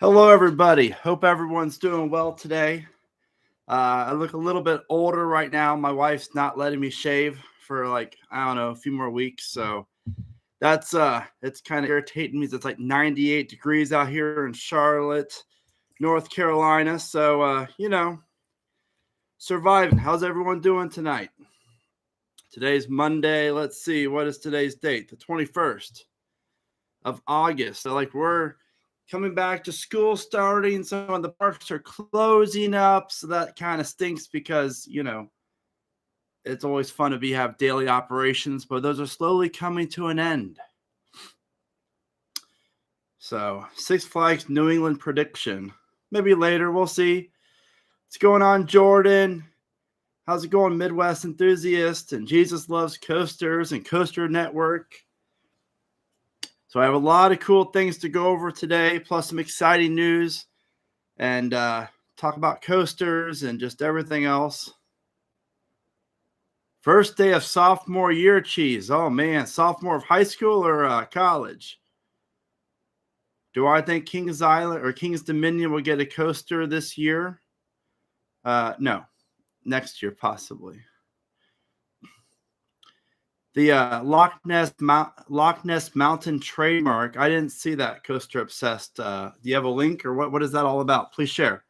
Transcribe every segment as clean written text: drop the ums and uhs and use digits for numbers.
Hello, everybody. Hope everyone's doing well today. I look a little bit older right now. My wife's not letting me shave for I don't know, a few more weeks. So that's it's kind of irritating me. It's like 98 degrees out here in Charlotte, North Carolina. So surviving. How's everyone doing tonight? Today's Monday. Let's see, what is today's date? The 21st of August. So we're coming back to school starting. Some of the parks are closing up. So that kind of stinks because, it's always fun to have daily operations, but those are slowly coming to an end. So Six Flags New England prediction. Maybe later, we'll see. What's going on, Jordan? How's it going, Midwest enthusiast? And Jesus Loves Coasters and Coaster Network. So I have a lot of cool things to go over today, plus some exciting news and talk about coasters and just everything else. First day of sophomore year, Cheese. Oh, man. Sophomore of high school or college? Do I think Kings Island or Kings Dominion will get a coaster this year? No. Next year, possibly. The Loch Ness Mountain trademark. I didn't see that, Coaster Obsessed. Do you have a link or what is that all about? Please share.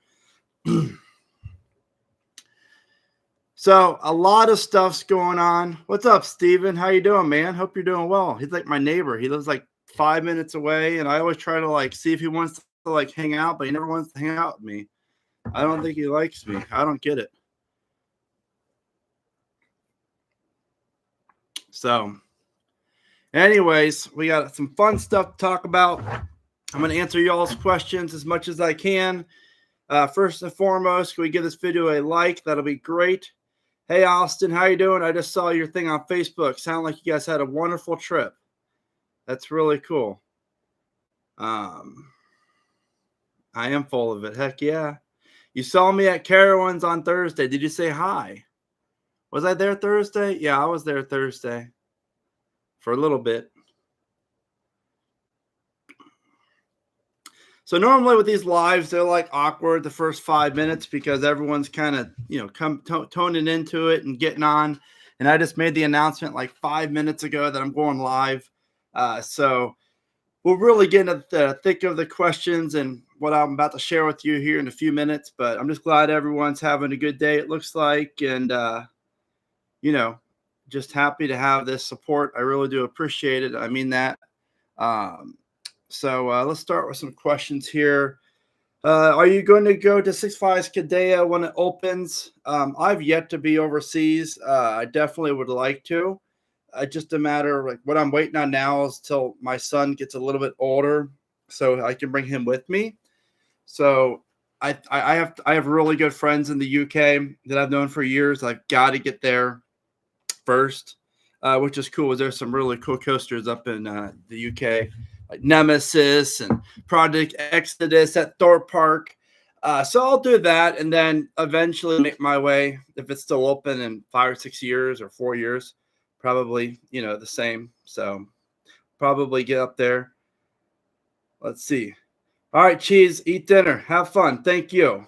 So a lot of stuff's going on. What's up, Steven? How you doing, man? Hope you're doing well. He's like my neighbor. He lives like 5 minutes away, and I always try to see if he wants to hang out, but he never wants to hang out with me. I don't think he likes me. I don't get it. So anyways, we got some fun stuff to talk about. I'm going to answer y'all's questions as much as I can. First and foremost, can we give this video a like? That'll be great. Hey, Austin, how you doing? I just saw your thing on Facebook. Sound like you guys had a wonderful trip. That's really cool. I am full of it. Heck yeah. You saw me at Carowinds on Thursday. Did you say hi? Was I there Thursday? Yeah, I was there Thursday for a little bit. So normally with these lives, they're awkward the first 5 minutes because everyone's kind of, toning into it and getting on. And I just made the announcement 5 minutes ago that I'm going live. So we'll really get into the thick of the questions and what I'm about to share with you here in a few minutes. But I'm just glad everyone's having a good day, it looks like. And, just happy to have this support. I really do appreciate it. I mean that. So let's start with some questions here. Are you going to go to Six Flags Qiddiya when it opens? I've yet to be overseas. I definitely would like to. Just a matter of what I'm waiting on now is till my son gets a little bit older so I can bring him with me. So I have really good friends in the UK that I've known for years. I've got to get there first, which is cool. There's some really cool coasters up in the UK, like Nemesis and Project Exodus at Thorpe Park. So I'll do that and then eventually make my way, if it's still open in 5 or 6 years or 4 years, probably, the same. So probably get up there. Let's see. All right, Cheese, eat dinner. Have fun. Thank you.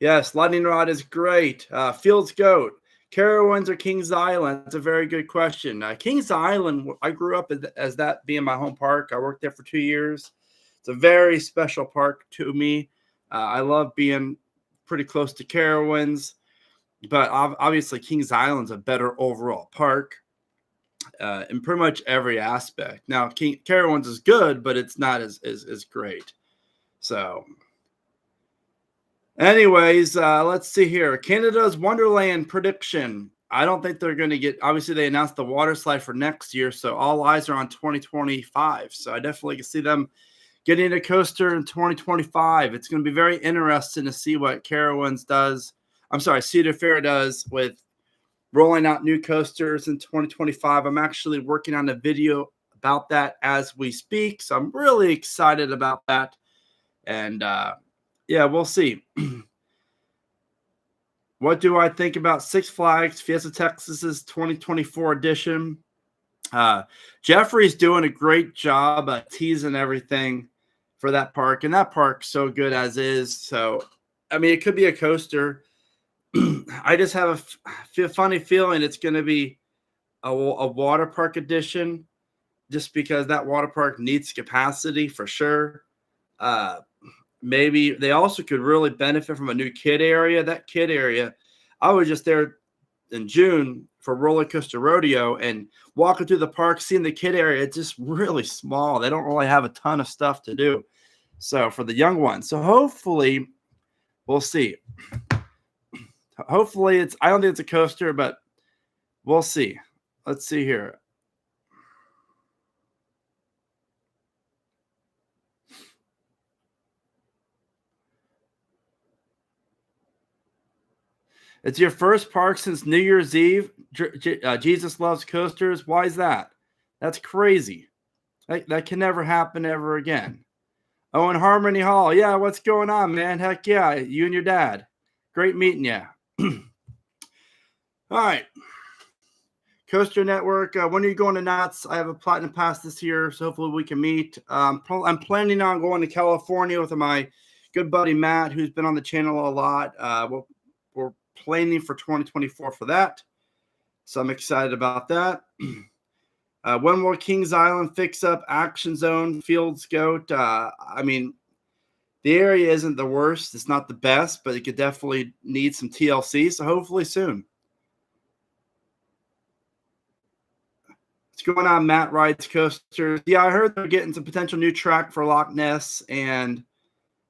Yes, Lightning Rod is great. Fields Goat. Carowinds or Kings Island? That's a very good question. Kings Island, I grew up as that being my home park. I worked there for 2 years. It's a very special park to me. I love being pretty close to Carowinds, but obviously Kings Island's a better overall park in pretty much every aspect. Now, Carowinds is good, but it's not as great. So anyways, let's see here. Canada's Wonderland prediction. I don't think they're going to get, obviously they announced the water slide for next year, so all eyes are on 2025. So I definitely can see them getting a coaster in 2025. It's going to be very interesting to see what Carowinds does. I'm sorry, Cedar Fair does with rolling out new coasters in 2025. I'm actually working on a video about that as we speak, so I'm really excited about that. And yeah, we'll see. What do I think about Six Flags Fiesta Texas's 2024 edition? Jeffrey's doing a great job teasing everything. for that park, and that park's so good as is. So, I mean, it could be a coaster. I just have a funny feeling it's going to be a water park edition, just because that water park needs capacity for sure. Uh, Maybe they also could really benefit from a new kid area. That kid area, I was just there in June for Roller Coaster Rodeo and walking through the park, seeing the kid area. It's just really small. They don't really have a ton of stuff to do. So for the young ones, so hopefully we'll see. Hopefully I don't think it's a coaster, but we'll see. Let's see here. It's your first park since New Year's Eve. Jesus loves coasters. Why is that? That's crazy. That can never happen ever again. Oh, and Harmony Hall. Yeah, what's going on, man? Heck yeah, you and your dad. Great meeting you. All right. Coaster Network. When are you going to Knott's? I have a platinum pass this year, so hopefully we can meet. I'm planning on going to California with my good buddy Matt, who's been on the channel a lot. We're planning for 2024 for that, so I'm excited about that. When will Kings Island fix up Action Zone Fields Goat? I mean, the area isn't the worst. It's not the best, but it could definitely need some TLC, so hopefully soon. What's going on, Matt Rides Coasters? Yeah, I heard they're getting some potential new track for Loch Ness and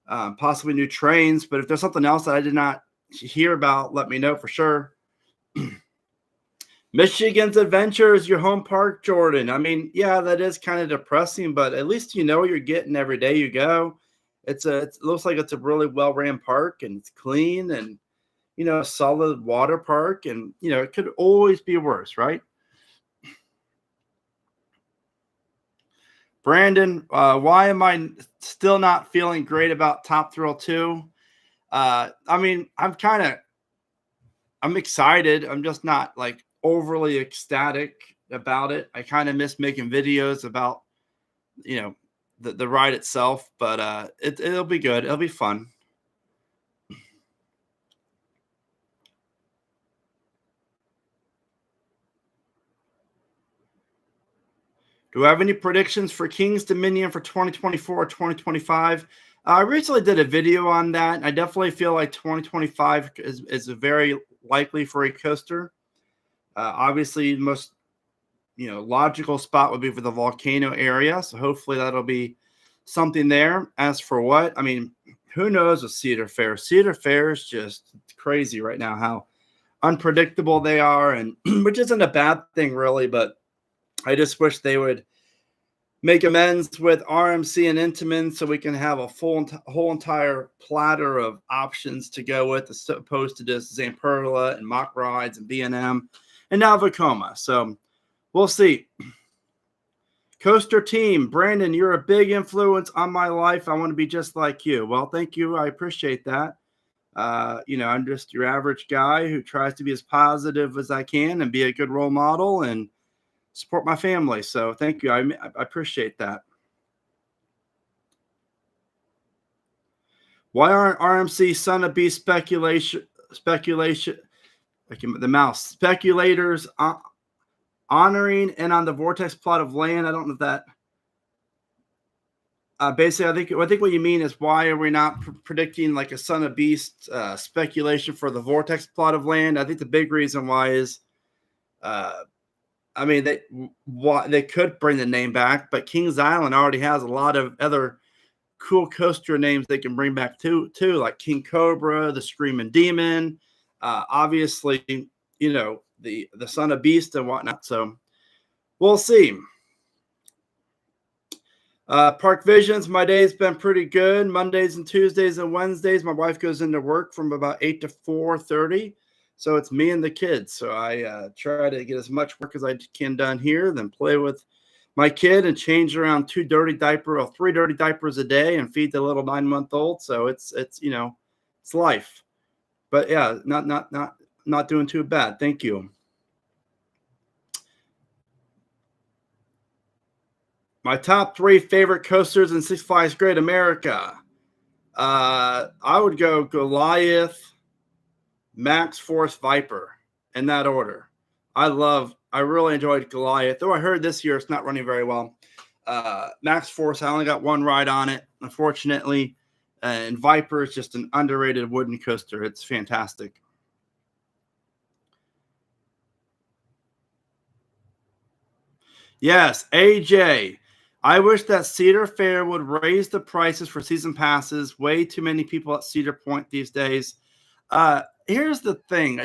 possibly new trains, but if there's something else that I did not hear about, let me know for sure. Michigan's Adventure is your home park, Jordan. I mean, yeah, that is kind of depressing, but at least you know what you're getting every day you go. It looks like it's a really well-ran park, and it's clean, and a solid water park, and it could always be worse, right? Brandon, why am I still not feeling great about Top Thrill 2? I mean, I'm excited. I'm just not like overly ecstatic about it. I kind of miss making videos about, the ride itself, but it'll be good. It'll be fun. Do I have any predictions for King's Dominion for 2024 or 2025? I recently did a video on that. I definitely feel like 2025 is very likely for a coaster. Obviously, the most logical spot would be for the volcano area. So hopefully that'll be something there. As for what, I mean, who knows with Cedar Fair? Cedar Fair is just crazy right now, how unpredictable they are, and which isn't a bad thing really, but I just wish they would make amends with RMC and Intamin so we can have a whole entire platter of options to go with, as opposed to just Zamperla and Mock Rides and B&M and now Vekoma. So we'll see. Coaster team, Brandon, you're a big influence on my life. I want to be just like you. Well, thank you. I appreciate that. I'm just your average guy who tries to be as positive as I can and be a good role model and support my family. So thank you. I appreciate that. Why aren't RMC Son of Beast speculation, like the mouse, speculators honoring and on the vortex plot of land? I don't know if that. Basically, I think what you mean is why are we not predicting like a Son of Beast speculation for the vortex plot of land? I think the big reason why is, I mean, they could bring the name back, but Kings Island already has a lot of other cool coaster names they can bring back too, like King Cobra, the Screaming Demon, obviously, the Son of Beast and whatnot. So we'll see. Park Visions, my day's been pretty good. Mondays and Tuesdays and Wednesdays, my wife goes into work from about 8 to 4:30. So it's me and the kids. So I try to get as much work as I can done here, then play with my kid and change around 3 dirty diapers a day and feed the little 9-month-old. So it's life. But yeah, not doing too bad. Thank you. My top 3 favorite coasters in Six Flags Great America. I would go Goliath, Max Force, Viper, in that order. I really enjoyed Goliath, though I heard this year it's not running very well. Max Force, I only got one ride on it, unfortunately. And Viper is just an underrated wooden coaster. It's fantastic. Yes, AJ. I wish that Cedar Fair would raise the prices for season passes. Way too many people at Cedar Point these days. Here's the thing.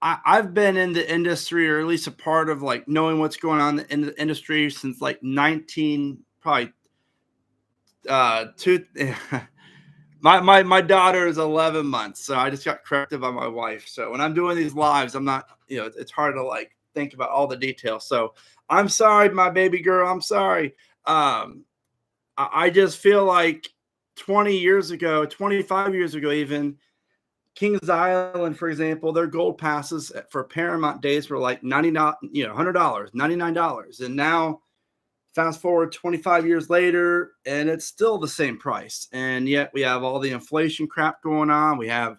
I've been in the industry, or at least a part of like knowing what's going on in the industry since like 19 probably two. My daughter is 11 months, so I just got corrected by my wife. So when I'm doing these lives, I'm not, it's hard to like think about all the details. So I'm sorry, my baby girl. I'm sorry. I just feel like 20 years ago, 25 years ago, even Kings Island, for example, their gold passes for Paramount days were like $99, $100, $99, and now fast forward 25 years later, and it's still the same price. And yet we have all the inflation crap going on. We have,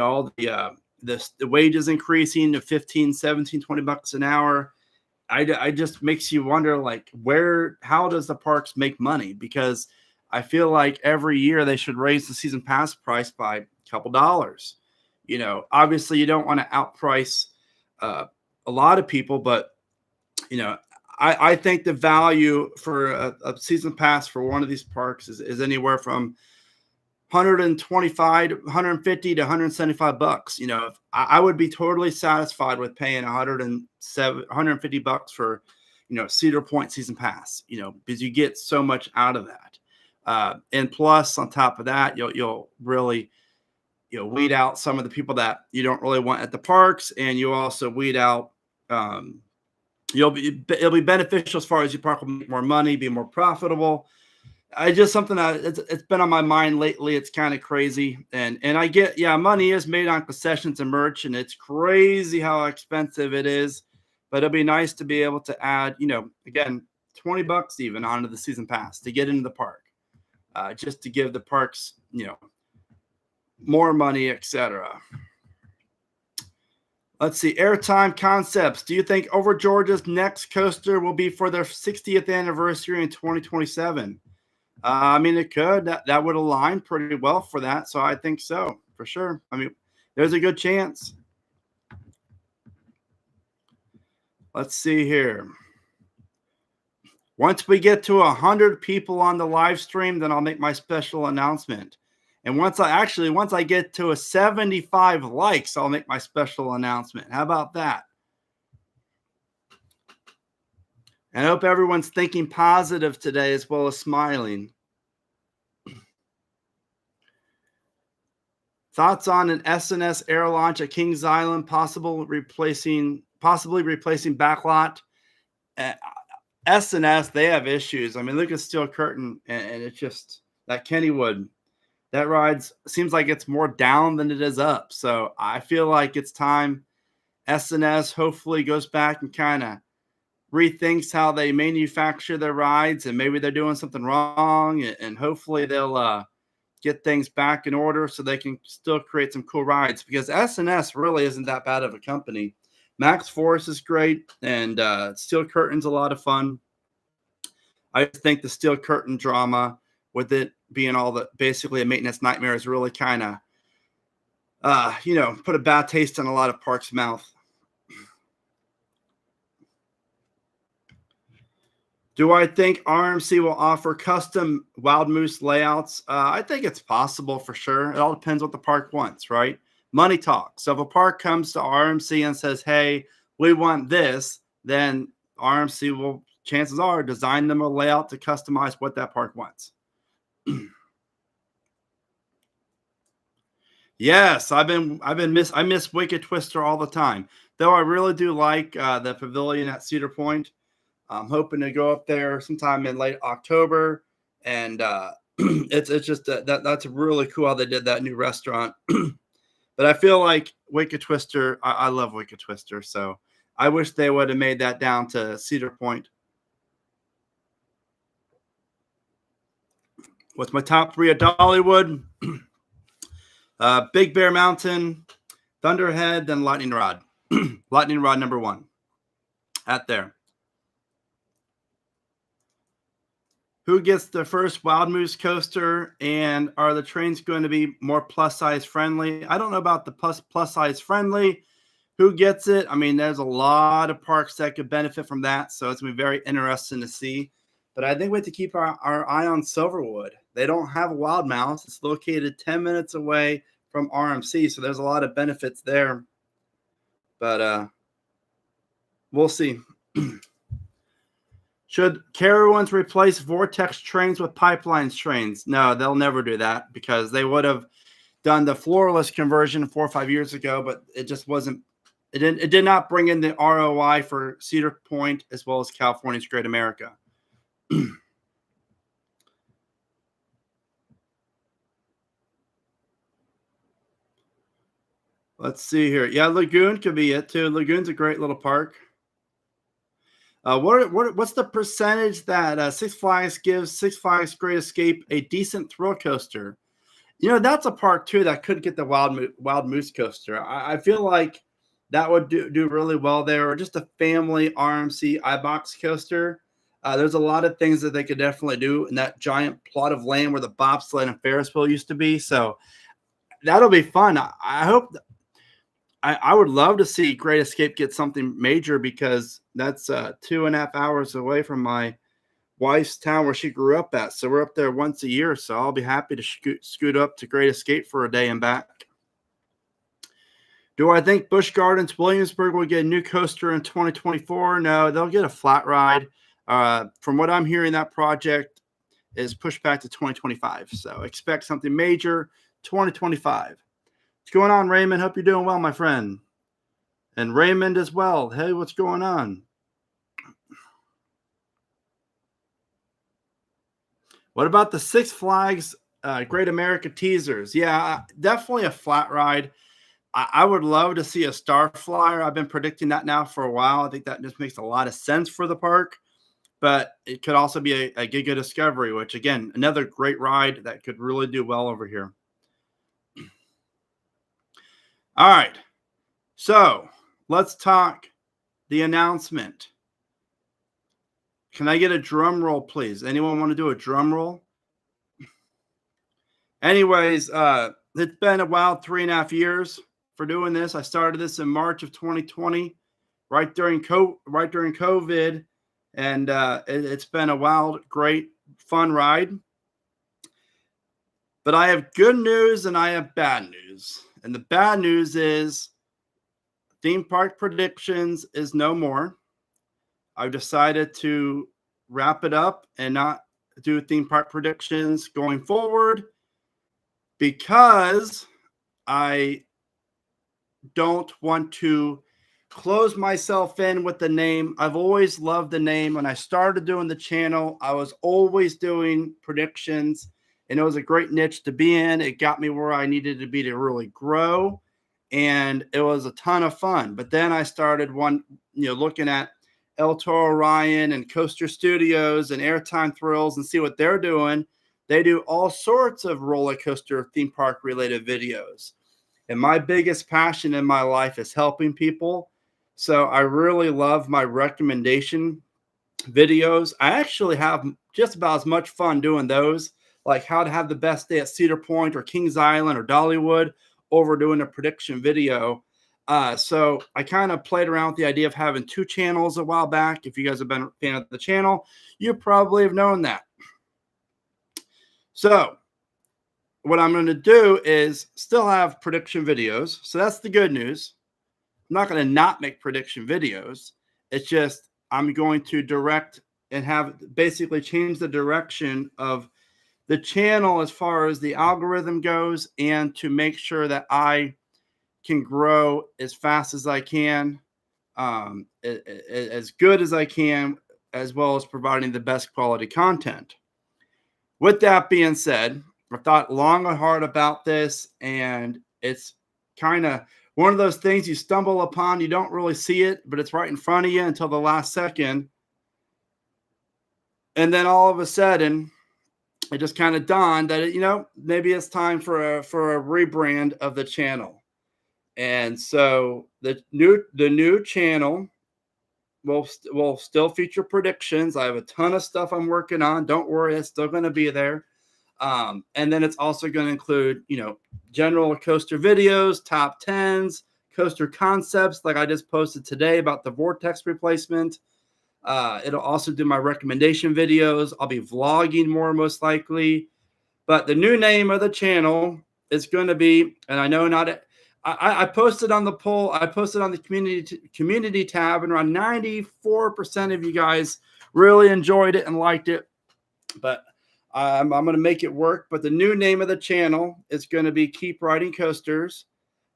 all the wages increasing to 15, 17, 20 bucks an hour. I just makes you wonder, like, how does the parks make money? Because I feel like every year they should raise the season pass price by a couple dollars. Obviously you don't want to outprice a lot of people, but I think the value for a season pass for one of these parks is anywhere from 125 150 to 175 bucks. I would be totally satisfied with paying 150 bucks for Cedar Point season pass, because you get so much out of that. And plus on top of that, you'll really weed out some of the people that you don't really want at the parks, and you also weed out it'll be beneficial as far as your park will make more money, be more profitable. I just something that it's been on my mind lately. It's kind of crazy, and I get, money is made on concessions and merch, and it's crazy how expensive it is. But it'll be nice to be able to add, again, 20 bucks even onto the season pass to get into the park, just to give the parks, more money, etc. Let's see. Airtime Concepts. Do you think Over Georgia's next coaster will be for their 60th anniversary in 2027? I mean, it could. That would align pretty well for that. So I think so, for sure. I mean, there's a good chance. Let's see here. Once we get to 100 people on the live stream, then I'll make my special announcement. And once I get to 75 likes, I'll make my special announcement. How about that? And I hope everyone's thinking positive today as well as smiling. Thoughts on an SNS air launch at Kings Island, possibly replacing Backlot. SNS, they have issues. I mean, look at Steel Curtain, and it's just that Kennywood. That ride seems like it's more down than it is up. So I feel like it's time SNS hopefully goes back and kind of rethinks how they manufacture their rides, and maybe they're doing something wrong, and hopefully they'll get things back in order so they can still create some cool rides, because SNS really isn't that bad of a company. Max Force is great, and Steel Curtain's a lot of fun. I think the Steel Curtain drama, with it being basically a maintenance nightmare, is really kind of, put a bad taste in a lot of parks' mouth. Do I think RMC will offer custom Wild Moose layouts? I think it's possible for sure. It all depends what the park wants, right? Money talks. So if a park comes to RMC and says, hey, we want this, then RMC will, chances are, design them a layout to customize what that park wants. Yes, I miss Wicked Twister all the time. Though I really do like the pavilion at Cedar Point. I'm hoping to go up there sometime in late October, and it's just that's really cool how they did that new restaurant. But I feel like Wicked Twister, I love Wicked Twister, so I wish they would have made that down to Cedar Point. What's my top 3 at Dollywood? Big Bear Mountain, Thunderhead, then Lightning Rod. Lightning Rod number 1 at there. Who gets the first Wild Moose coaster, and are the trains going to be more plus size friendly? I don't know about the plus size friendly. Who gets it? I mean, there's a lot of parks that could benefit from that, so it's going to be very interesting to see. But I think we have to keep our eye on Silverwood. They don't have a Wild Mouse. It's located 10 minutes away from RMC, so there's a lot of benefits there. But we'll see. Should Carowinds replace Vortex trains with Pipelines trains? No, they'll never do that, because they would have done the floorless conversion 4 or 5 years ago, but it just wasn't. It did not bring in the ROI for Cedar Point as well as California's Great America. Let's see here. Yeah, Lagoon could be it too. Lagoon's a great little park. What's the percentage that Six Flags gives Six Flags Great Escape a decent thrill coaster? You know, that's a park too that could get the Wild Moose coaster. I feel like that would do really well there, or just a family RMC iBox coaster. There's a lot of things that they could definitely do in that giant plot of land where the bobsled and Ferris wheel used to be. So that'll be fun. I hope. I would love to see Great Escape get something major, because that's 2.5 hours away from my wife's town where she grew up at. So we're up there once a year. So I'll be happy to scoot up to Great Escape for a day and back. Do I think Busch Gardens Williamsburg will get a new coaster in 2024? No, they'll get a flat ride. From what I'm hearing, that project is pushed back to 2025. So expect something major 2025. What's going on, Raymond? Hope you're doing well, my friend. And Raymond as well. Hey, what's going on? What about the Six Flags Great America teasers? Yeah, definitely a flat ride. I would love to see a Star Flyer. I've been predicting that now for a while. I think that just makes a lot of sense for the park. But it could also be a Giga Discovery, which, again, another great ride that could really do well over here. All right, so let's talk the announcement. Can I get a drum roll, please? Anyone want to do a drum roll? Anyways, it's been a wild 3.5 years for doing this. I started this in March of 2020, right during COVID, and it's been a wild, great, fun ride. But I have good news and I have bad news. And the bad news is Theme Park Predictions is no more. I've decided to wrap it up and not do Theme Park Predictions going forward, because I don't want to close myself in with the name. I've always loved the name. When I started doing the channel, I was always doing predictions, and it was a great niche to be in. It got me where I needed to be to really grow, and it was a ton of fun. But then I started looking at El Toro Ryan and Coaster Studios and Airtime Thrills and see what they're doing. They do all sorts of roller coaster theme park related videos. And my biggest passion in my life is helping people. So I really love my recommendation videos. I actually have just about as much fun doing those, like how to have the best day at Cedar Point or Kings Island or Dollywood, over doing a prediction video. So I kind of played around with the idea of having 2 channels a while back. If you guys have been a fan of the channel, you probably have known that. So what I'm going to do is still have prediction videos. So that's the good news. I'm not going to not make prediction videos. It's just I'm going to direct and have basically change the direction of the channel as far as the algorithm goes, and to make sure that I can grow as fast as I can, as good as I can, as well as providing the best quality content. With that being said, I've thought long and hard about this, and it's kind of one of those things you stumble upon. You don't really see it, but it's right in front of you until the last second. And then all of a sudden, it just kind of dawned that maybe it's time for a rebrand of the channel. And so the new channel will still feature predictions. I have a ton of stuff I'm working on. Don't worry, it's still going to be there. And then it's also going to include, general coaster videos, top tens, coaster concepts, like I just posted today about the vortex replacement. It'll also do my recommendation videos. I'll be vlogging more, most likely. But the new name of the channel is going to be, and I know not. I posted on the poll. I posted on the community tab, and around 94% of you guys really enjoyed it and liked it. But I'm going to make it work. But the new name of the channel is going to be Keep Riding Coasters.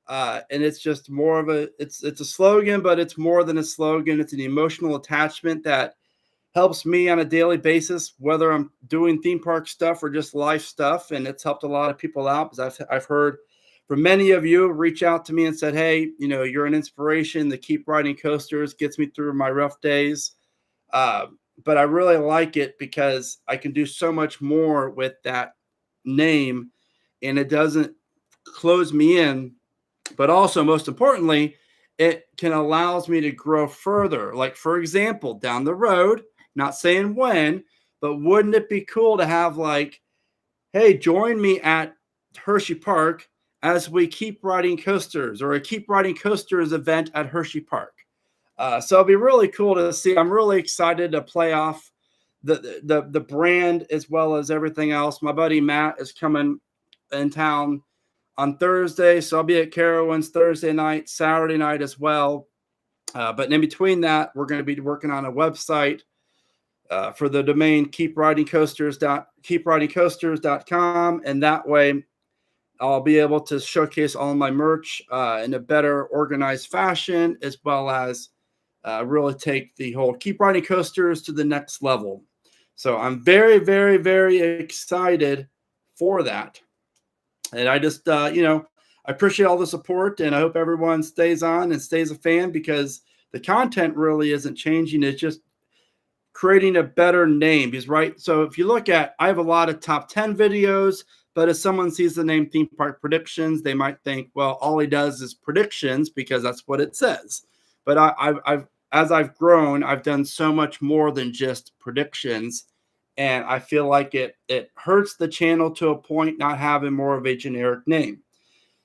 And it's just more of it's a slogan, but it's more than a slogan. It's an emotional attachment that helps me on a daily basis, whether I'm doing theme park stuff or just life stuff. And it's helped a lot of people out, because I've heard from many of you reach out to me and said, hey, you're an inspiration. The Keep Riding Coasters gets me through my rough days. But I really like it because I can do so much more with that name, and it doesn't close me in. But also, most importantly, it can allows me to grow further. Like, for example, down the road, not saying when, but wouldn't it be cool to have like, hey, join me at Hershey Park as we keep riding coasters, or a Keep Riding Coasters event at Hershey Park. So it'll be really cool to see. I'm really excited to play off the brand as well as everything else. My buddy Matt is coming in town on Thursday, so I'll be at Carowinds Thursday night, Saturday night as well. But in between that, we're going to be working on a website for the domain keepridingcoasters.com, and that way I'll be able to showcase all my merch in a better organized fashion, as well as really take the whole Keep Riding Coasters to the next level. So I'm very, very, very excited for that. And I just, I appreciate all the support, and I hope everyone stays on and stays a fan, because the content really isn't changing. It's just creating a better name. Because, right, so if you look at, I have a lot of top 10 videos, but if someone sees the name Theme Park Predictions, they might think, well, all he does is predictions, because that's what it says. But as I've grown, I've done so much more than just predictions. And I feel like it hurts the channel to a point not having more of a generic name.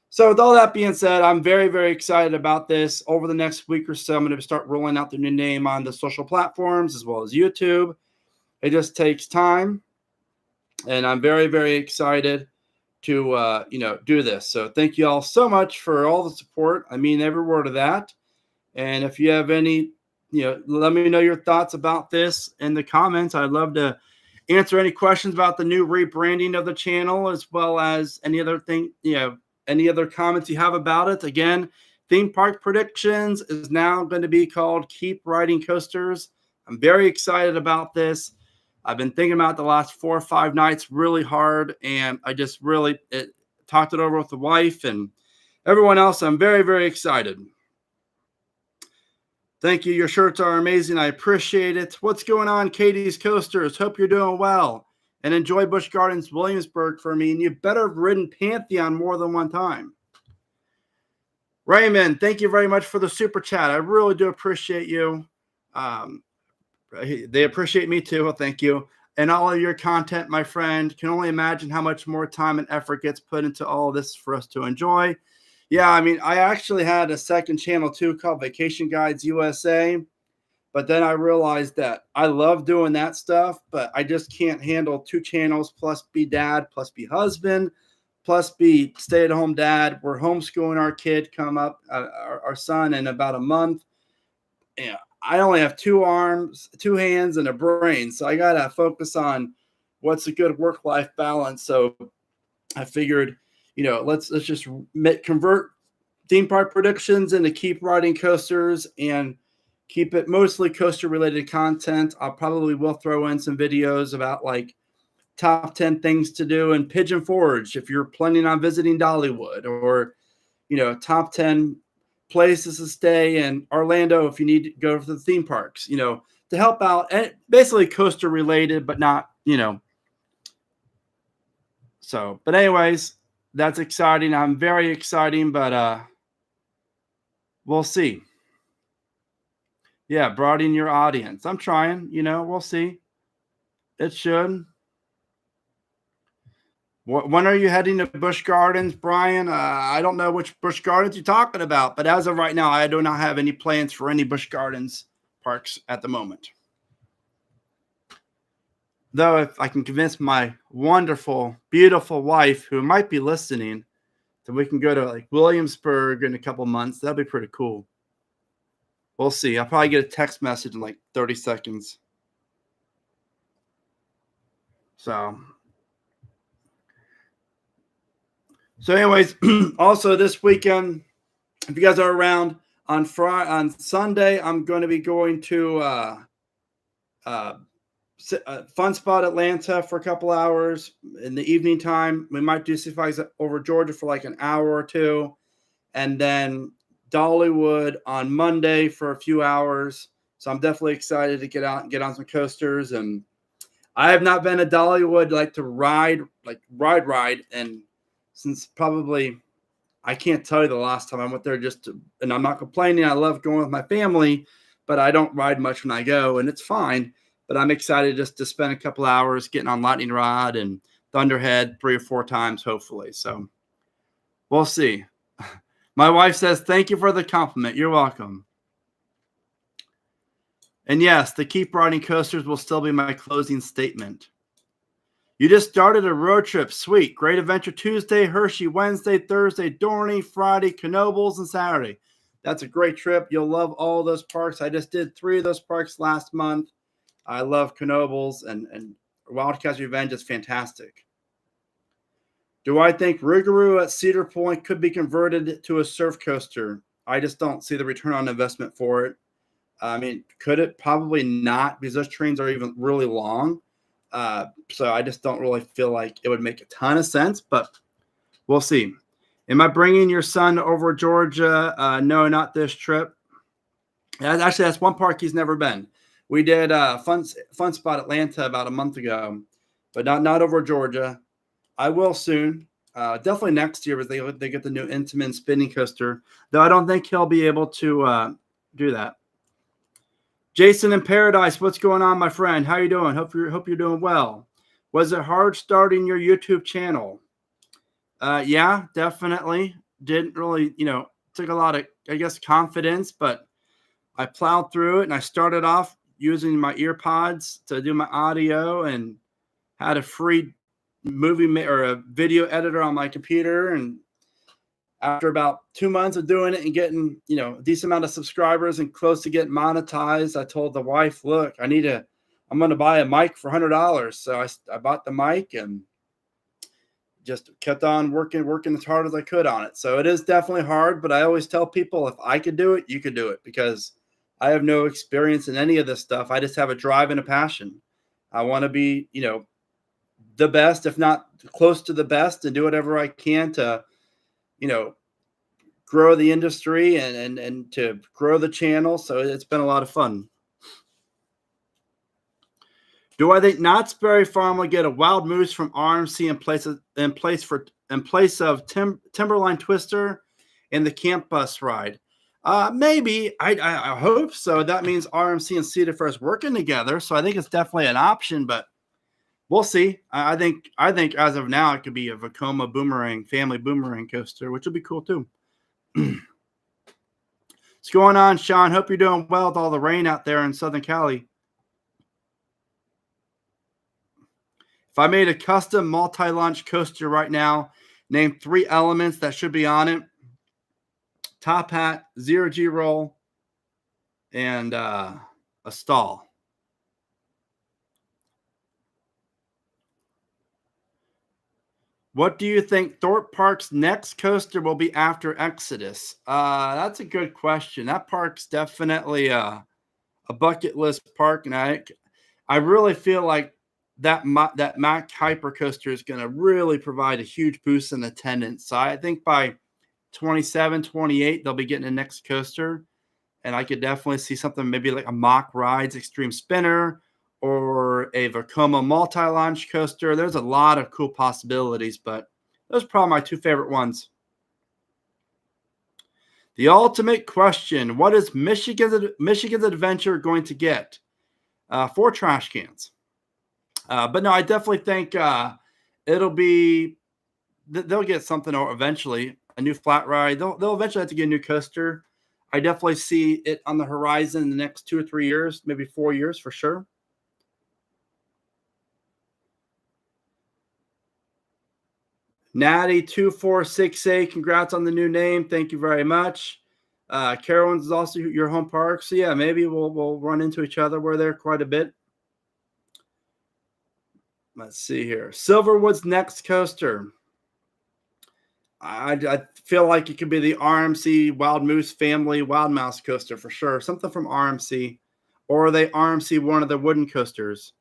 So with all that being said, I'm very, very excited about this. Over the next week or so, I'm going to start rolling out the new name on the social platforms as well as YouTube. It just takes time. And I'm very, very excited to, do this. So thank you all so much for all the support. I mean every word of that. And if you have any, let me know your thoughts about this in the comments. I'd love to answer any questions about the new rebranding of the channel, as well as any other thing, any other comments you have about it. Again, Theme Park Predictions is now going to be called Keep Riding Coasters. I'm very excited about this. I've been thinking about the last 4 or 5 nights really hard, and I just really talked it over with the wife and everyone else. I'm very, very excited. Thank you. Your shirts are amazing. I appreciate it. What's going on, Katie's Coasters? Hope you're doing well. And enjoy Busch Gardens Williamsburg for me. And you better have ridden Pantheon more than one time. Raymond, thank you very much for the super chat. I really do appreciate you. They appreciate me too. Well, thank you. And all of your content, my friend. Can only imagine how much more time and effort gets put into all of this for us to enjoy. Yeah, I mean, I actually had a second channel too called Vacation Guides USA, but then I realized that I love doing that stuff, but I just can't handle 2 channels plus be dad, plus be husband, plus be stay-at-home dad. We're homeschooling our kid, come up, our son, in about a month. Yeah, I only have 2 arms, 2 hands, and a brain, so I gotta focus on what's a good work-life balance. So I figured, let's just convert Theme Park Predictions into Keep Riding Coasters and keep it mostly coaster related content. I probably will throw in some videos about like top 10 things to do in Pigeon Forge if you're planning on visiting Dollywood, or top 10 places to stay in Orlando if you need to go to the theme parks, to help out, and basically coaster related, but not So, but anyways, that's exciting. I'm very exciting, but we'll see. Yeah, broaden your audience. I'm trying, we'll see. It should. When are you heading to Busch Gardens, Brian? I don't know which Busch Gardens you're talking about, but as of right now, I do not have any plans for any Busch Gardens parks at the moment. Though if I can convince my wonderful, beautiful wife, who might be listening, that we can go to like Williamsburg in a couple months, that'd be pretty cool. We'll see. I'll probably get a text message in like 30 seconds. So anyways, also this weekend, if you guys are around on Sunday, I'm going to be going to Fun Spot Atlanta for a couple hours in the evening time. We might do Six over Georgia for like an hour or two, and then Dollywood on Monday for a few hours. So I'm definitely excited to get out and get on some coasters. And I have not been to Dollywood like to ride, and since probably I can't tell you the last time I went there and I'm not complaining. I love going with my family, but I don't ride much when I go, and it's fine. But I'm excited just to spend a couple hours getting on Lightning Rod and Thunderhead 3 or 4 times, hopefully. So we'll see. My wife says, thank you for the compliment. You're welcome. And yes, the keep riding coasters will still be my closing statement. You just started a road trip. Sweet. Great Adventure Tuesday, Hershey Wednesday, Thursday, Dorney, Friday, Knoebels, and Saturday. That's a great trip. You'll love all those parks. I just did 3 of those parks last month. I love Knoebels, and Wildcats Revenge is fantastic. Do I think Rougarou at Cedar Point could be converted to a surf coaster? I just don't see the return on investment for it. I mean, could it? Probably not, because those trains are even really long. So I just don't really feel like it would make a ton of sense, but we'll see. Am I bringing your son over Georgia? No, not this trip. Actually, that's one park he's never been. We did Fun Spot Atlanta about a month ago, but not over Georgia. I will soon. Definitely next year, as they get the new Intamin spinning coaster, though I don't think he'll be able to do that. Jason in Paradise, what's going on, my friend? How you doing? Hope you're doing well. Was it hard starting your YouTube channel? Yeah, definitely. Didn't really, took a lot of, I guess, confidence, but I plowed through it, and I started off using my ear pods to do my audio, and had a free movie or a video editor on my computer. And after about 2 months of doing it and getting, a decent amount of subscribers and close to getting monetized, I told the wife, look, I'm going to buy a mic for $100. So I bought the mic and just kept on working as hard as I could on it. So it is definitely hard, but I always tell people, if I could do it, you could do it, because I have no experience in any of this stuff. I just have a drive and a passion. I want to be, the best, if not close to the best, and do whatever I can to, grow the industry and to grow the channel. So it's been a lot of fun. Do I think Knott's Berry Farm will get a wild moose from RMC in place of Timberline Twister and the camp bus ride? Maybe. I hope so. That means RMC and Cedar Fair working together. So I think it's definitely an option, but we'll see. I think as of now, it could be a Vekoma family boomerang coaster, which would be cool too. What's going on, Sean? Hope you're doing well with all the rain out there in Southern Cali. If I made a custom multi-launch coaster right now, name 3 elements that should be on it: top hat, 0G roll, and a stall. What do you think Thorpe Park's next coaster will be after Exodus? That's a good question. That park's definitely a bucket list park, and I really feel like that Mack Hyper coaster is going to really provide a huge boost in attendance. So I think by 27, 28, they'll be getting a next coaster, and I could definitely see something maybe like a Mock Rides Extreme Spinner or a Vekoma multi-launch coaster. There's a lot of cool possibilities, but those are probably my two favorite ones. The ultimate question: what is Michigan's Adventure going to get? Four trash cans. But no, I definitely think it'll be they'll get something eventually. A new flat ride. They'll eventually have to get a new coaster. I definitely see it on the horizon in the next 2 or 3 years, maybe 4 years for sure. Natty2468, congrats on the new name. Thank you very much. Carowinds is also your home park. So yeah, maybe we'll run into each other. We're there quite a bit. Let's see here. Silverwood's next coaster. I feel like it could be the RMC Wild Moose Family Wild Mouse coaster for sure. Something from RMC. Or they RMC one of the wooden coasters.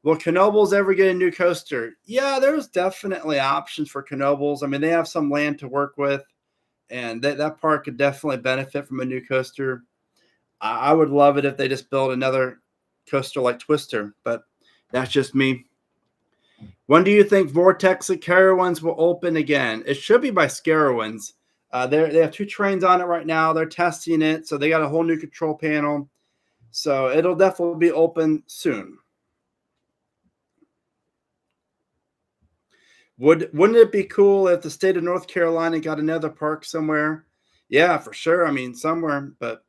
Will Knoebels ever get a new coaster? Yeah, there's definitely options for Knoebels. I mean, they have some land to work with, and that park could definitely benefit from a new coaster. I would love it if they just build another coaster like Twister, but that's just me. When do you think Vortex at Carowinds will open again? It should be by Carowinds. They have two trains on it right now. They're testing it, so they got a whole new control panel. So it'll definitely be open soon. Wouldn't it be cool if the state of North Carolina got another park somewhere? Yeah, for sure. I mean, somewhere, but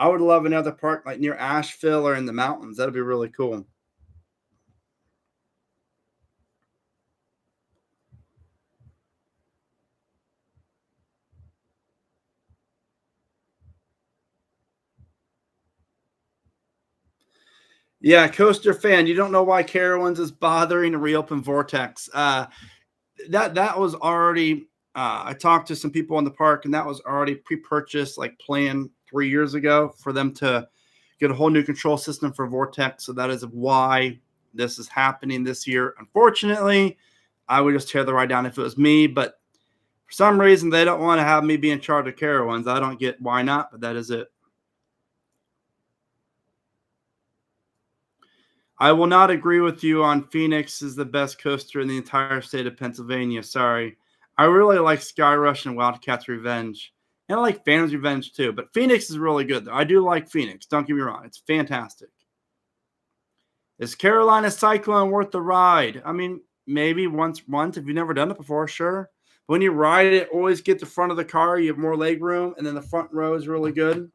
I would love another park like near Asheville or in the mountains. That'd be really cool. Yeah, Coaster fan, you don't know why Carowinds is bothering to reopen Vortex. That was already. I talked to some people in the park, and that was already pre-purchased, like planned 3 years ago for them to get a whole new control system for Vortex. So that is why this is happening this year. Unfortunately, I would just tear the ride down if it was me, but for some reason they don't want to have me be in charge of Carowinds. I don't get why not, but that is it. I will not agree with you on Phoenix is the best coaster in the entire state of Pennsylvania. Sorry. I really like Sky Rush and Wildcats Revenge. And I like Phantom's Revenge too. But Phoenix is really good, though. I do like Phoenix. Don't get me wrong. It's fantastic. Is Carolina Cyclone worth the ride? I mean, maybe once if you've never done it before, sure. But when you ride it, always get the front of the car. You have more leg room, and then the front row is really good.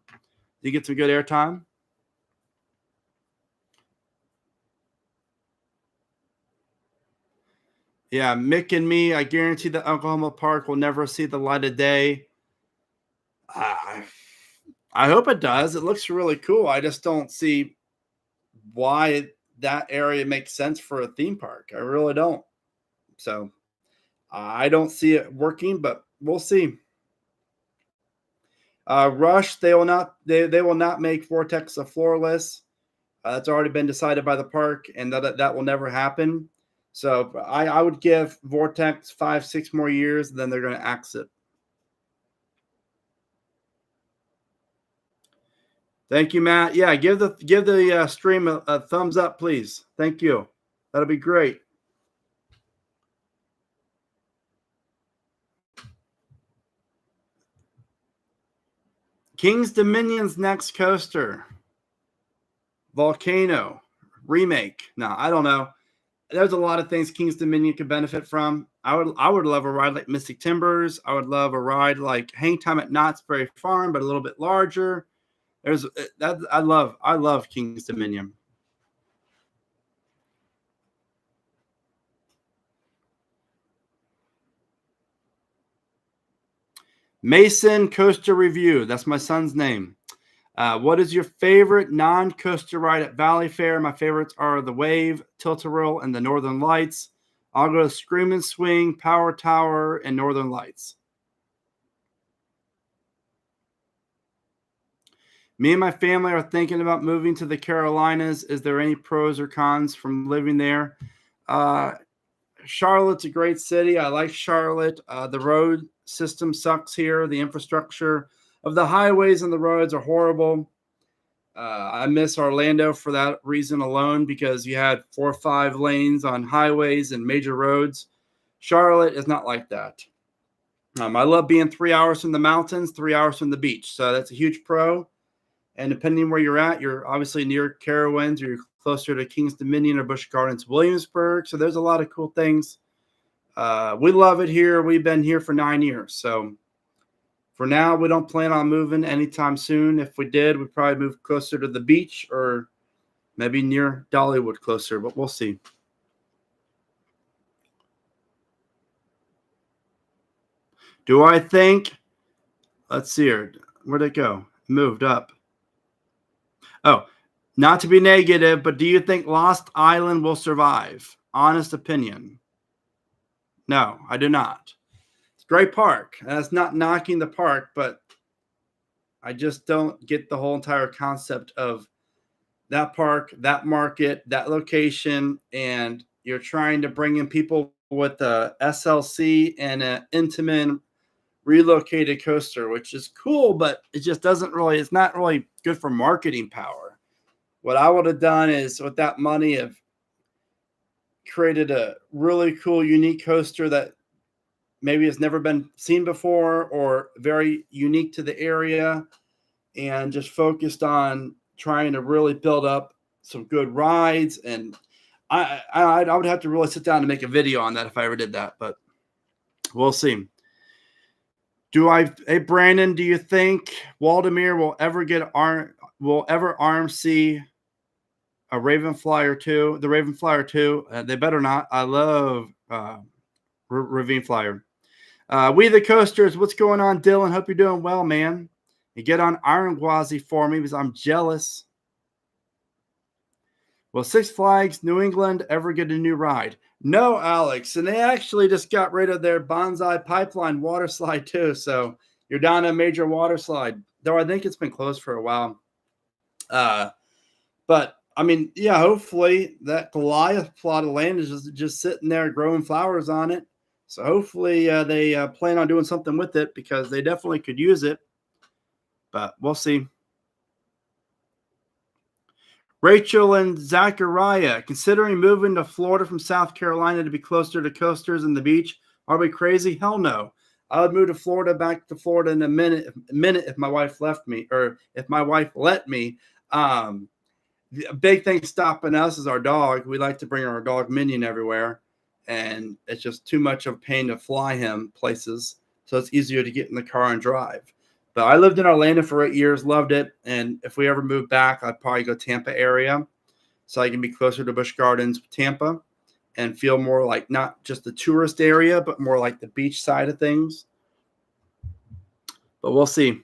You get some good airtime. Yeah, Mick and me, I guarantee that Oklahoma Park will never see the light of day. I, I hope it does. It looks really cool. I just don't see why that area makes sense for a theme park. I really don't. So I don't see it working, but we'll see. Rush, they will not make Vortex a floorless. That's already been decided by the park, and that will never happen. So I would give Vortex 5, 6 more years, then they're going to exit. Thank you, Matt. Yeah, give the stream a thumbs up, please. Thank you. That'll be great. King's Dominion's next coaster. Volcano remake. No, I don't know. There's a lot of things King's Dominion could benefit from. I would love a ride like Mystic Timbers. I would love a ride like Hang Time at Knott's Berry Farm, but a little bit larger. There's that I love King's Dominion. Mason Coaster Review. That's my son's name. What is your favorite non-coaster ride at Valley Fair? My favorites are the Wave, Tilt-A-Whirl, and the Northern Lights. I'll go to Scream and Swing, Power Tower, and Northern Lights. Me and my family are thinking about moving to the Carolinas. Is there any pros or cons from living there? Uh, Charlotte's a great city. I like Charlotte. The road system sucks here. The infrastructure of the highways and the roads are horrible. I miss Orlando for that reason alone because you had 4 or 5 lanes on highways and major roads. Charlotte is not like that. I love being 3 hours from the mountains, 3 hours from the beach. So that's a huge pro. And depending where you're at, you're obviously near Carowinds or you're closer to King's Dominion or Busch Gardens, Williamsburg. So there's a lot of cool things. We love it here. We've been here for 9 years. So for now, we don't plan on moving anytime soon. If we did, we'd probably move closer to the beach or maybe near Dollywood closer, but we'll see. Do I think, let's see here, where'd it go? It moved up. Oh, not to be negative, but do you think Lost Island will survive? Honest opinion. No, I do not. It's a great park. That's not knocking the park, but I just don't get the whole entire concept of that park, that market, that location, and you're trying to bring in people with a SLC and an Intamin relocated coaster, which is cool, but it just doesn't really, it's not really good for marketing power. What I would have done is with that money have created a really cool, unique coaster that maybe has never been seen before or very unique to the area and just focused on trying to really build up some good rides. And I would have to really sit down and make a video on that if I ever did that, but we'll see. Hey Brandon, do you think Waldemir will ever RMC a Raven Flyer 2? The Raven Flyer 2, they better not. I love Ravine Flyer. We the Coasters, what's going on, Dylan? Hope you're doing well, man. You get on Iron Gwazi for me because I'm jealous. Will Six Flags New England ever get a new ride? No, Alex. And they actually just got rid of their Bonsai Pipeline water slide too. So you're down a major water slide, though I think it's been closed for a while. But I mean, yeah, hopefully that Goliath plot of land is just sitting there growing flowers on it. So hopefully they plan on doing something with it because they definitely could use it. But we'll see. Rachel and Zachariah, considering moving to Florida from South Carolina to be closer to coasters and the beach, are we crazy? Hell no. I would move to Florida, back to Florida in a minute if my wife left me, or if my wife let me. The big thing stopping us is our dog. We like to bring our dog Minion everywhere, and it's just too much of a pain to fly him places. So it's easier to get in the car and drive. But I lived in Orlando for 8 years, loved it. And if we ever move back, I'd probably go Tampa area so I can be closer to Busch Gardens, Tampa, and feel more like not just the tourist area, but more like the beach side of things. But we'll see.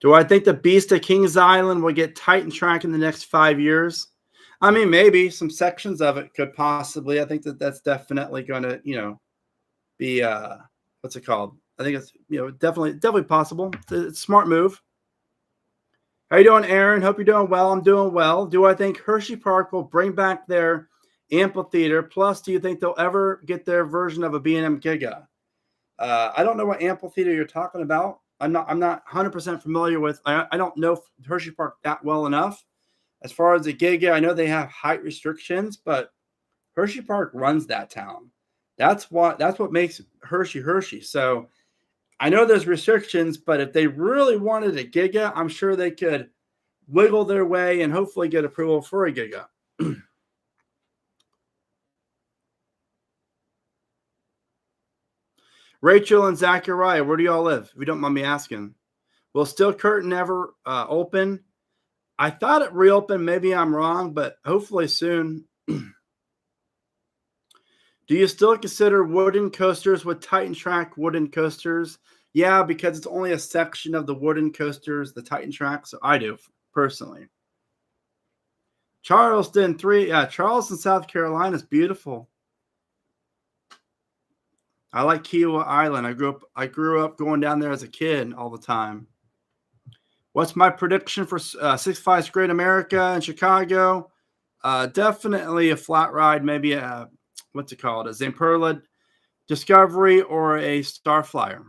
Do I think the Beast of Kings Island will get Titan Track in the next 5 years? I mean, maybe some sections of it could possibly. I think that's definitely going to, be what's it called? I think it's definitely possible. It's a smart move. How you doing, Aaron? Hope you're doing well. I'm doing well. Do I think Hershey Park will bring back their amphitheater? Plus, do you think they'll ever get their version of a B&M Giga? I don't know what amphitheater you're talking about. I'm not 100% familiar with. I don't know Hershey Park that well enough. As far as the Giga, I know they have height restrictions, but Hershey Park runs that town. That's what makes Hershey. So I know there's restrictions, but if they really wanted a Giga, I'm sure they could wiggle their way and hopefully get approval for a Giga. Rachel and Zachariah, where do y'all live? If you don't mind me asking. Will Steel Curtain ever open? I thought it reopened. Maybe I'm wrong, but hopefully soon. Do you still consider wooden coasters with Titan Track wooden coasters? Yeah, because it's only a section of the wooden coasters, the Titan Track. So I do, personally. Charleston, South Carolina is beautiful. I like Kiowa Island. I grew up going down there as a kid all the time. What's my prediction for Six Flags Great America in Chicago? Definitely a flat ride, maybe a what's it called? A Zamperla Discovery or a Starflyer.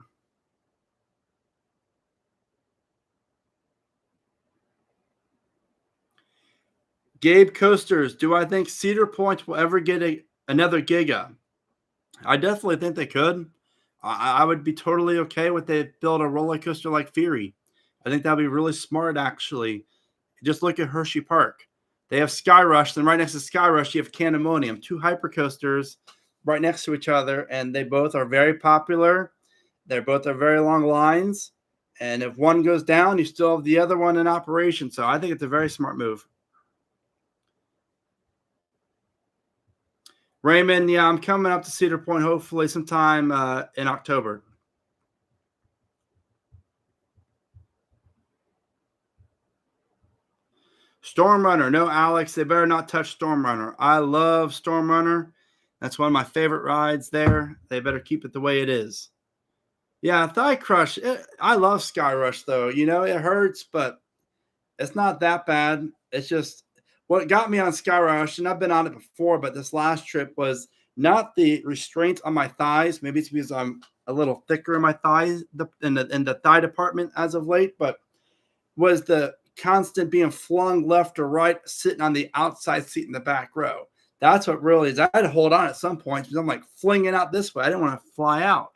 Gabe Coasters, do I think Cedar Point will ever get another Giga? I definitely think they could. I would be totally okay with they build a roller coaster like Fury. I think that'd be really smart, actually. Just look at Hershey Park. They have Sky Rush, and right next to Sky Rush, you have Candemonium, two hypercoasters right next to each other, and they both are very popular. They're both are very long lines, and if one goes down, you still have the other one in operation. So I think it's a very smart move. Raymond, yeah, I'm coming up to Cedar Point hopefully sometime in October. Storm Runner, no, Alex, they better not touch Storm Runner. I love Storm Runner. That's one of my favorite rides there. They better keep it the way it is. Yeah, Thigh Crush. I love Sky Rush though. You know, it hurts, but it's not that bad. It's just what got me on Sky Rush, and I've been on it before, but this last trip was not the restraint on my thighs. Maybe it's because I'm a little thicker in my thighs in the thigh department as of late, but was the constant being flung left or right, sitting on the outside seat in the back row. That's what really is. I had to hold on at some points because I'm like flinging out this way. I didn't want to fly out.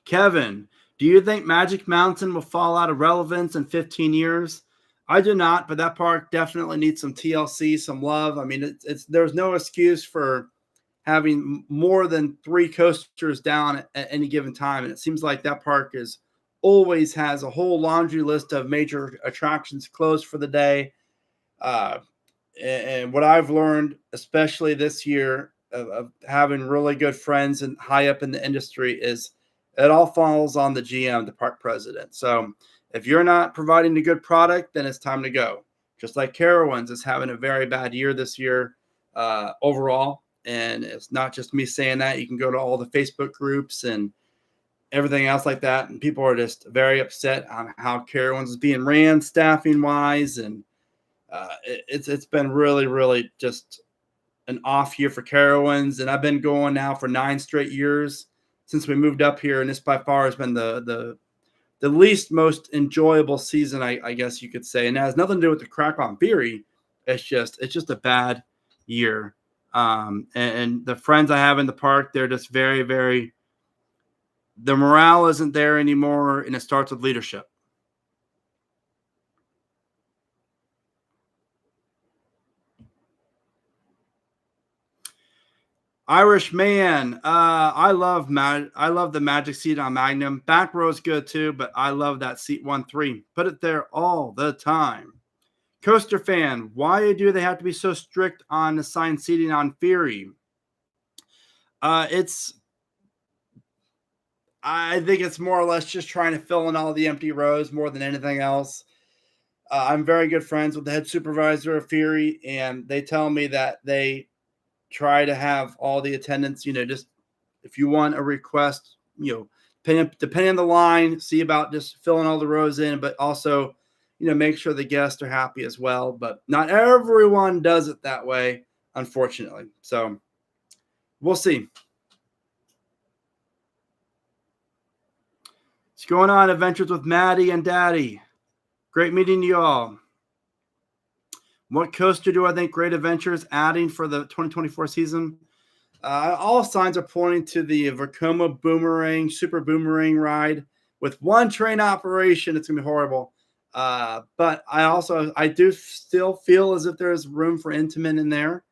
Kevin, do you think Magic Mountain will fall out of relevance in 15 years? I do not, but that park definitely needs some TLC, some love. I mean, there's no excuse for having more than three coasters down at any given time, and it seems like that park is always has a whole laundry list of major attractions closed for the day. Uh, and what I've learned, especially this year, of having really good friends and high up in the industry, is it all falls on the GM, the park president. So if you're not providing a good product, then it's time to go. Just like Carowinds is having a very bad year this year overall. And it's not just me saying that. You can go to all the Facebook groups and everything else like that. And people are just very upset on how Carowinds is being ran staffing wise. And it's been really, really just an off year for Carowinds. And I've been going now for 9 straight years since we moved up here. And this by far has been the least most enjoyable season, I guess you could say. And it has nothing to do with the crack on theory. It's just a bad year. And the friends I have in the park, they're just very, very, the morale isn't there anymore. And it starts with leadership. Irish man, I love the magic seat on Magnum. Back row is good too, but I love that seat 1-3. Put it there all the time. Coaster fan, why do they have to be so strict on assigned seating on Fury? I think it's more or less just trying to fill in all the empty rows more than anything else. I'm very good friends with the head supervisor of Fury, and they tell me that they try to have all the attendants, just if you want a request, depending on the line, see about just filling all the rows in, but also, make sure the guests are happy as well. But not everyone does it that way, unfortunately. So we'll see. What's going on, Adventures with Maddie and Daddy? Great meeting you all. What coaster do I think Great Adventures adding for the 2024 season? All signs are pointing to the Vekoma Boomerang, Super Boomerang ride with one train operation. It's going to be horrible. But I do still feel as if there's room for Intamin in there.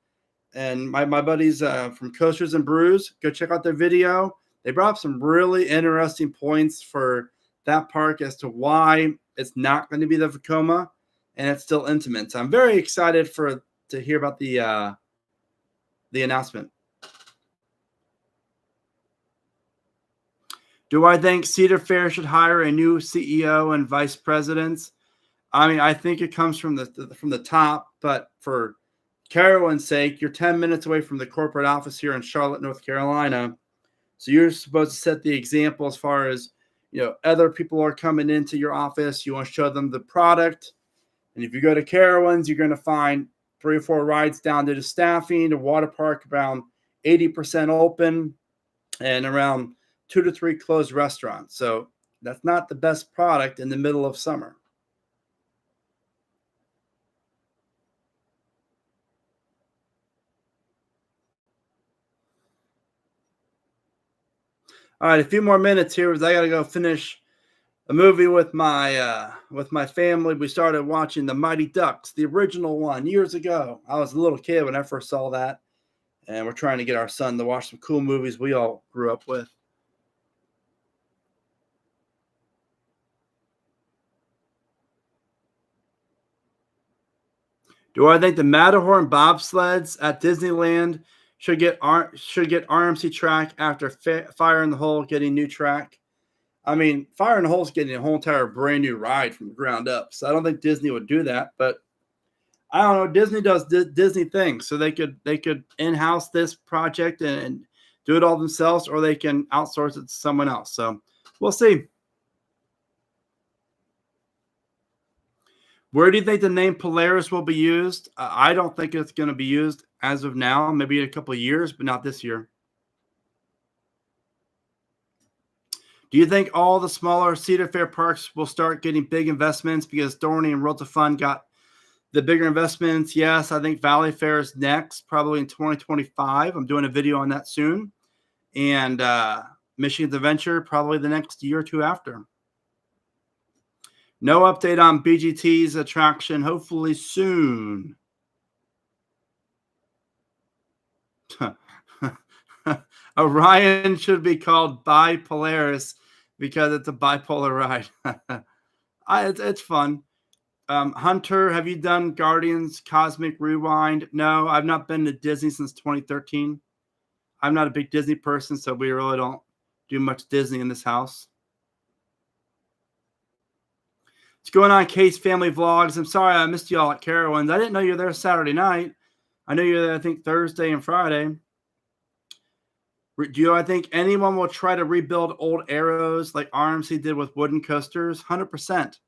And my buddies from Coasters and Brews, go check out their video. They brought up some really interesting points for that park as to why it's not going to be the Vekoma and it's still Intamin. So I'm very excited to hear about the announcement. Do I think Cedar Fair should hire a new CEO and vice presidents? I mean, I think it comes from the top, but for Carowinds' sake, you're 10 minutes away from the corporate office here in Charlotte, North Carolina. So you're supposed to set the example as far as, other people are coming into your office. You want to show them the product. And if you go to Carowinds, you're going to find 3 or 4 rides down to the staffing, the water park around 80% open. and around 2 to 3 closed restaurants. So that's not the best product in the middle of summer. All right, a few more minutes here because I got to go finish a movie with my family. We started watching The Mighty Ducks, the original one, years ago. I was a little kid when I first saw that, and we're trying to get our son to watch some cool movies we all grew up with. Do I think the Matterhorn bobsleds at Disneyland should get RMC track after Fire in the Hole getting new track? I mean, Fire in the Hole is getting a whole entire brand new ride from the ground up, so I don't think Disney would do that. But I don't know. Disney does Disney things, so they could in-house this project and do it all themselves, or they can outsource it to someone else. So we'll see. Where do you think the name Polaris will be used? I don't think it's going to be used as of now. Maybe in a couple of years, but not this year. Do you think all the smaller Cedar Fair parks will start getting big investments because Dorney and World of Fun got the bigger investments? Yes, I think Valley Fair is next, probably in 2025. I'm doing a video on that soon. And Michigan's Adventure probably the next year or two after. No update on BGT's attraction, hopefully soon. Orion should be called Bipolaris because it's a bipolar ride. It's fun. Hunter, have you done Guardians Cosmic Rewind? No, I've not been to Disney since 2013. I'm not a big Disney person, so we really don't do much Disney in this house. What's going on, Case Family Vlogs? I'm sorry I missed you all at Carowinds. I didn't know you were there Saturday night. I know you're there, I think, Thursday and Friday. Do I think anyone will try to rebuild old arrows like RMC did with wooden coasters? 100%.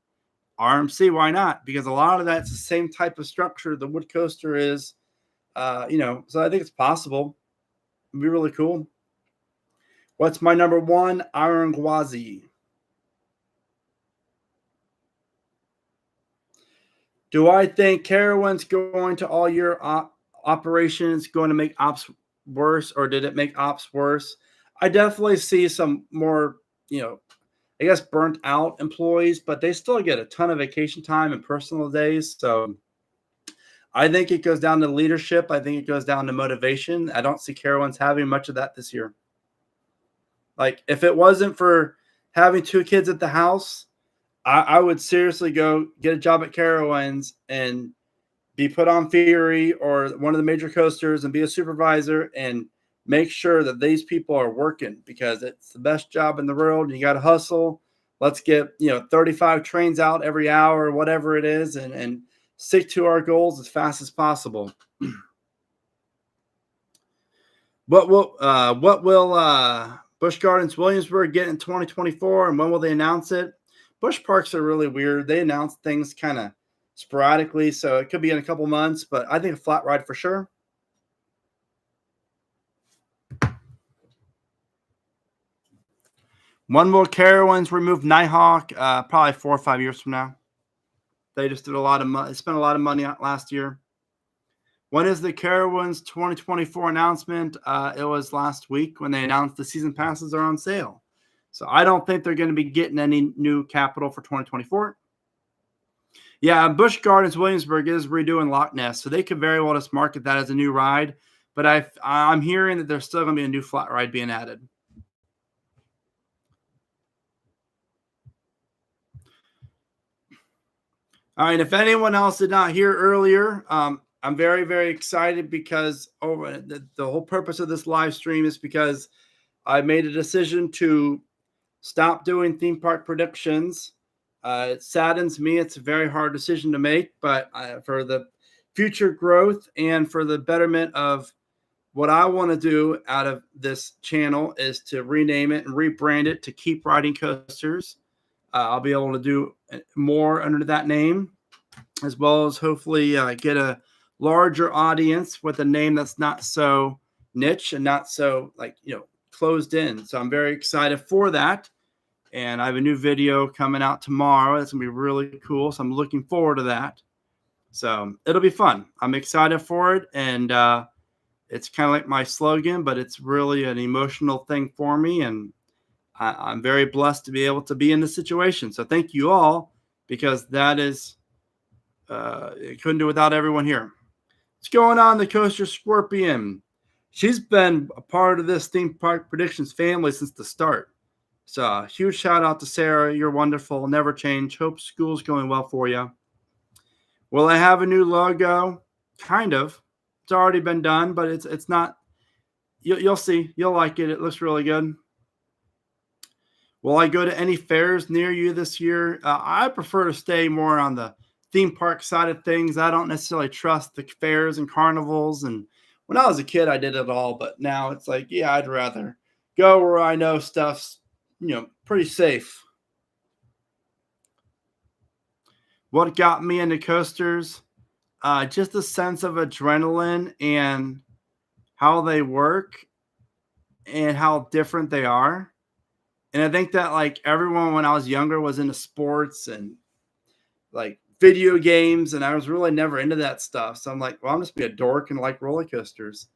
RMC, why not? Because a lot of that's the same type of structure the wood coaster is. So I think it's possible. It'd be really cool. What's my number one? Iron Gwazi. Do I think Carowinds going to all year operations going to make ops worse, or did it make ops worse? I definitely see some more, I guess burnt out employees, but they still get a ton of vacation time and personal days. So I think it goes down to leadership. I think it goes down to motivation. I don't see Carowinds having much of that this year. Like if it wasn't for having 2 kids at the house, I would seriously go get a job at Carowinds and be put on Fury or one of the major coasters and be a supervisor and make sure that these people are working because it's the best job in the world. And you got to hustle. Let's get 35 trains out every hour or whatever it is, and stick to our goals as fast as possible. What will Busch Gardens Williamsburg get in 2024, and when will they announce it? Busch Parks are really weird. They announce things kind of sporadically, so it could be in a couple months, but I think a flat ride for sure. When will Carowinds remove Nighthawk? Probably 4 or 5 years from now. They just did a lot of money, spent a lot of money last year. When is the Carowinds 2024 announcement? It was last week when they announced the season passes are on sale. So I don't think they're going to be getting any new capital for 2024. Yeah, Busch Gardens Williamsburg is redoing Loch Ness, so they could very well just market that as a new ride. But I'm hearing that there's still going to be a new flat ride being added. All right, if anyone else did not hear earlier, I'm very, very excited because the whole purpose of this live stream is because I made a decision to stop doing theme park predictions. It saddens me. It's a very hard decision to make, but for the future growth and for the betterment of what I want to do out of this channel is to rename it and rebrand it to Keep Riding Coasters. I'll be able to do more under that name, as well as hopefully get a larger audience with a name that's not so niche and not so closed in. So I'm very excited for that. And I have a new video coming out tomorrow. It's going to be really cool. So I'm looking forward to that. So it'll be fun. I'm excited for it. And it's kind of like my slogan, but it's really an emotional thing for me. And I'm very blessed to be able to be in this situation. So thank you all, because that is, couldn't do without everyone here. What's going on, the Coaster Scorpion? She's been a part of this Theme Park Predictions family since the start. So huge shout out to Sarah. You're wonderful. Never change. Hope school's going well for you. Will I have a new logo? Kind of. It's already been done, but it's not. You'll see. You'll like it. It looks really good. Will I go to any fairs near you this year? I prefer to stay more on the theme park side of things. I don't necessarily trust the fairs and carnivals. And when I was a kid, I did it all. But now it's like, yeah, I'd rather go where I know stuff's, pretty safe. What got me into coasters? Just a sense of adrenaline and how they work and how different they are. And I think that like everyone when I was younger was into sports and like video games, and I was really never into that stuff. So I'm like, well, I'm just be a dork and like roller coasters.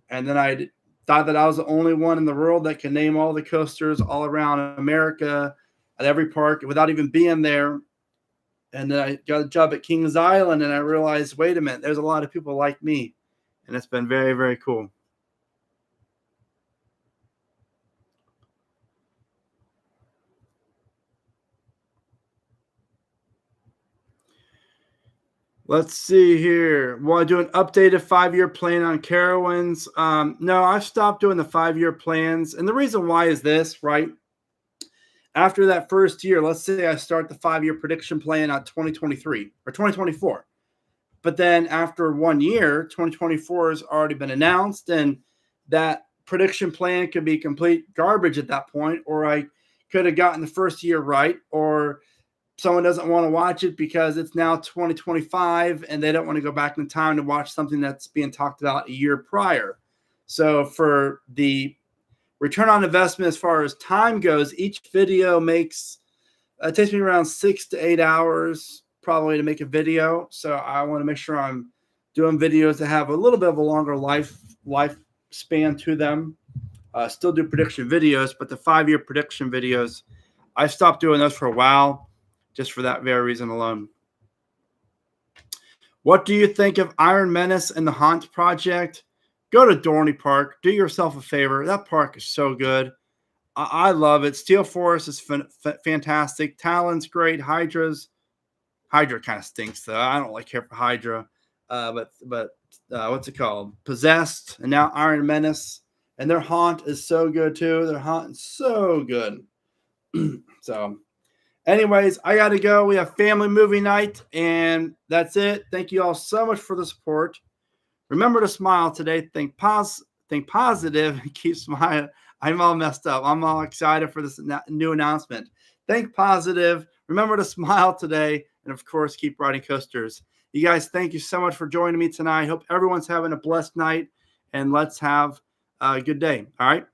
And then I thought that I was the only one in the world that can name all the coasters all around America at every park without even being there. And then I got a job at Kings Island, and I realized, wait a minute, there's a lot of people like me. And it's been very, very cool. Let's see here. Will I do an updated 5-year plan on Carowinds? No, I've stopped doing the 5-year plans. And the reason why is this, right? After that first year, let's say I start the 5-year prediction plan on 2023 or 2024. But then after 1 year, 2024 has already been announced, and that prediction plan could be complete garbage at that point, or I could have gotten the first year right, or someone doesn't want to watch it because it's now 2025 and they don't want to go back in time to watch something that's being talked about a year prior. So for the return on investment as far as time goes, each video takes me around 6 to 8 hours probably to make a video. So I want to make sure I'm doing videos that have a little bit of a longer lifespan to them. Still do prediction videos, but the 5-year prediction videos, I stopped doing those for a while, just for that very reason alone. What do you think of Iron Menace and the Haunt Project? Go to Dorney Park. Do yourself a favor. That park is so good. I love it. Steel Forest is fantastic. Talon's great. Hydra kind of stinks, though. I don't care for Hydra. But what's it called? Possessed, and now Iron Menace. And their Haunt is so good, too. Their Haunt is so good. So anyways, I got to go. We have family movie night, and that's it. Thank you all so much for the support. Remember to smile today. Think positive, and keep smiling. I'm all messed up. I'm all excited for this new announcement. Think positive. Remember to smile today, and of course, keep riding coasters. You guys, thank you so much for joining me tonight. Hope everyone's having a blessed night, and let's have a good day. All right.